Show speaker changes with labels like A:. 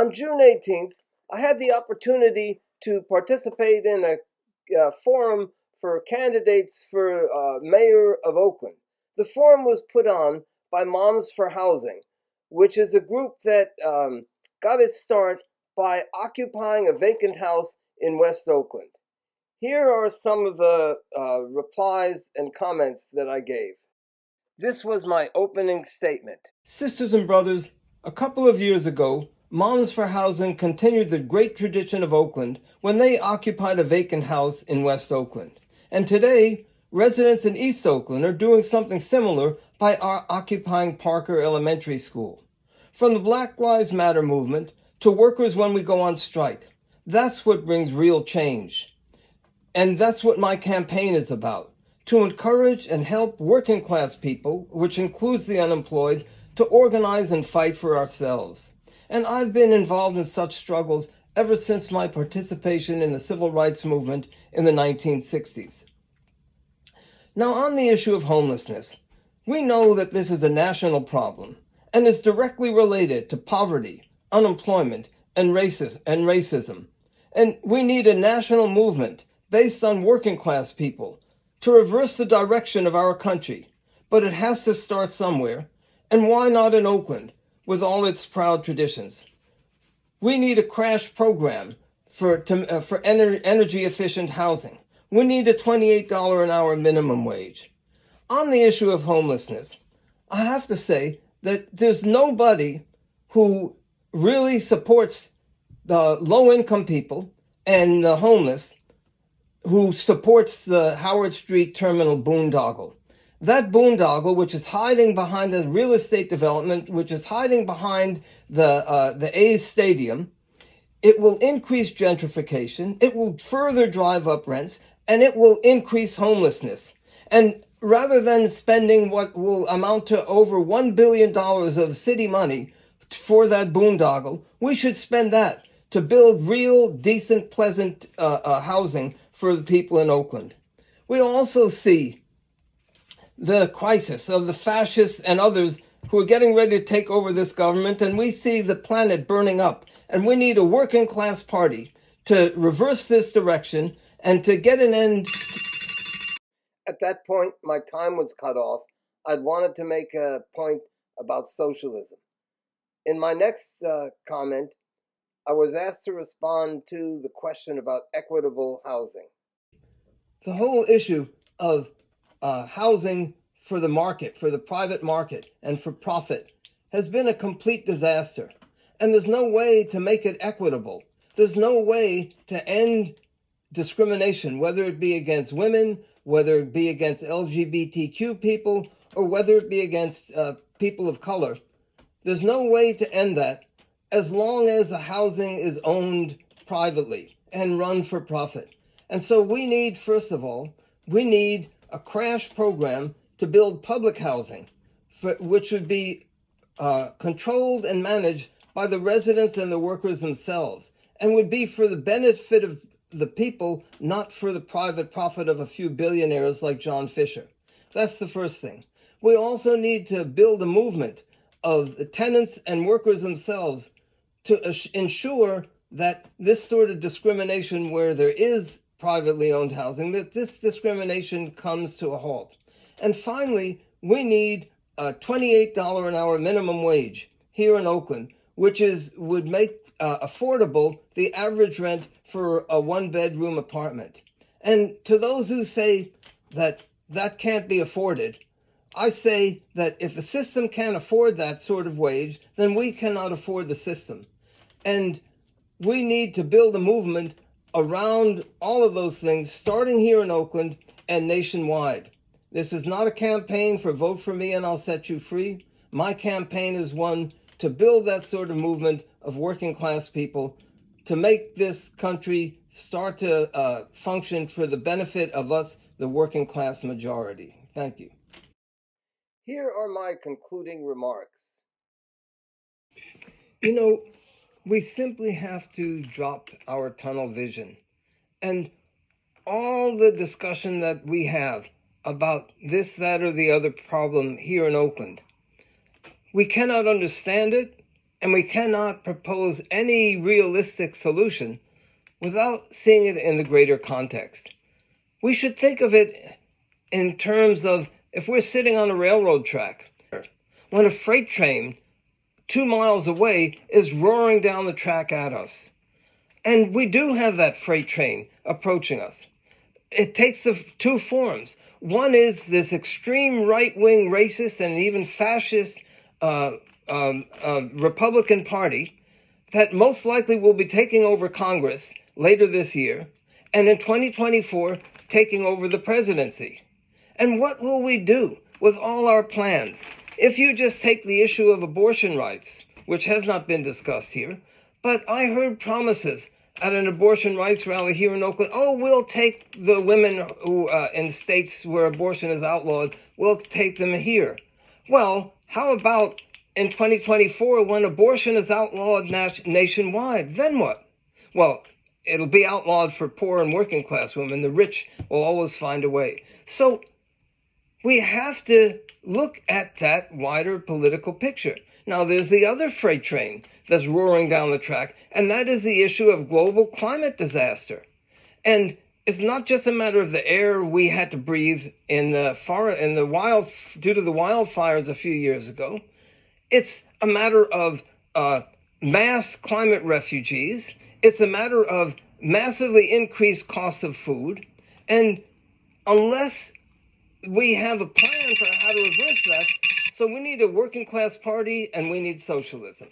A: On June 18th, I had the opportunity to participate in a forum for candidates for mayor of Oakland. The forum was put on by Moms4housing, which is a group that got its start by occupying a vacant house in West Oakland. Here are some of the replies and comments that I gave. This was my opening statement. Sisters and brothers, a couple of years ago, Moms4housing continued the great tradition of Oakland when they occupied a vacant house in West Oakland. And today, residents in East Oakland are doing something similar by occupying Parker Elementary School. From the Black Lives Matter movement to workers when we go on strike, that's what brings real change. And that's what my campaign is about. To encourage and help working class people, which includes the unemployed, to organize and fight for ourselves. And I've been involved in such struggles ever since my participation in the civil rights movement in the 1960s. Now, on the issue of homelessness, we know that this is a national problem and is directly related to poverty, unemployment, and racism. And we need a national movement based on working class people to reverse the direction of our country, but it has to start somewhere, and why not in Oakland, with all its proud traditions? We need a crash program for energy-efficient housing. We need a $28 an hour minimum wage. On the issue of homelessness, I have to say that there's nobody who really supports the low-income people and the homeless who supports the Howard Street Terminal boondoggle. That boondoggle, which is hiding behind the real estate development, which is hiding behind the A's stadium, it will increase gentrification, it will further drive up rents, and it will increase homelessness. And rather than spending what will amount to over $1 billion of city money for that boondoggle, we should spend that to build real, decent, pleasant housing for the people in Oakland. We also see the crisis of the fascists and others who are getting ready to take over this government, and we see the planet burning up. And we need a working class party to reverse this direction and to get an end. At that point, my time was cut off. I'd wanted to make a point about socialism. In my next comment, I was asked to respond to the question about equitable housing. The whole issue of housing for the market, for the private market, and for profit has been a complete disaster. And there's no way to make it equitable. There's no way to end discrimination, whether it be against women, whether it be against LGBTQ people, or whether it be against people of color. There's no way to end that as long as the housing is owned privately and run for profit. And so we need, first of all, we need a crash program to build public housing, which would be controlled and managed by the residents and the workers themselves, and would be for the benefit of the people, not for the private profit of a few billionaires like John Fisher. That's the first thing. We also need to build a movement of the tenants and workers themselves to ensure that this sort of discrimination where there is privately owned housing, that this discrimination comes to a halt. And finally, we need a $28 an hour minimum wage here in Oakland, which would make affordable the average rent for a one-bedroom apartment. And to those who say that that can't be afforded, I say that if the system can't afford that sort of wage, then we cannot afford the system. And we need to build a movement around all of those things, starting here in Oakland and nationwide. This is not a campaign for vote for me and I'll set you free. My campaign is one to build that sort of movement of working class people to make this country start to function for the benefit of us, the working class majority. Thank you. Here are my concluding remarks. You know, we simply have to drop our tunnel vision. And all the discussion that we have about this, that, or the other problem here in Oakland, we cannot understand it, And we cannot propose any realistic solution without seeing it in the greater context. We should think of it in terms of if we're sitting on a railroad track, when a freight train 2 miles away is roaring down the track at us. And we do have that freight train approaching us. It takes the two forms. One is this extreme right-wing racist and even fascist Republican Party that most likely will be taking over Congress later this year, and in 2024, taking over the presidency. And what will we do with all our plans? If you just take the issue of abortion rights, which has not been discussed here, but I heard promises at an abortion rights rally here in Oakland. Oh, we'll take the women who in states where abortion is outlawed, we'll take them here. Well, how about in 2024 when abortion is outlawed nationwide? Then what? Well, it'll be outlawed for poor and working class women. The rich will always find a way. So we have to look at that wider political picture. Now, there's the other freight train that's roaring down the track, and that is the issue of global climate disaster. And it's not just a matter of the air we had to breathe in the wild due to the wildfires a few years ago. It's a matter of mass climate refugees. It's a matter of massively increased costs of food. And unless we have a plan for how to reverse that, so we need a working class party and we need socialism.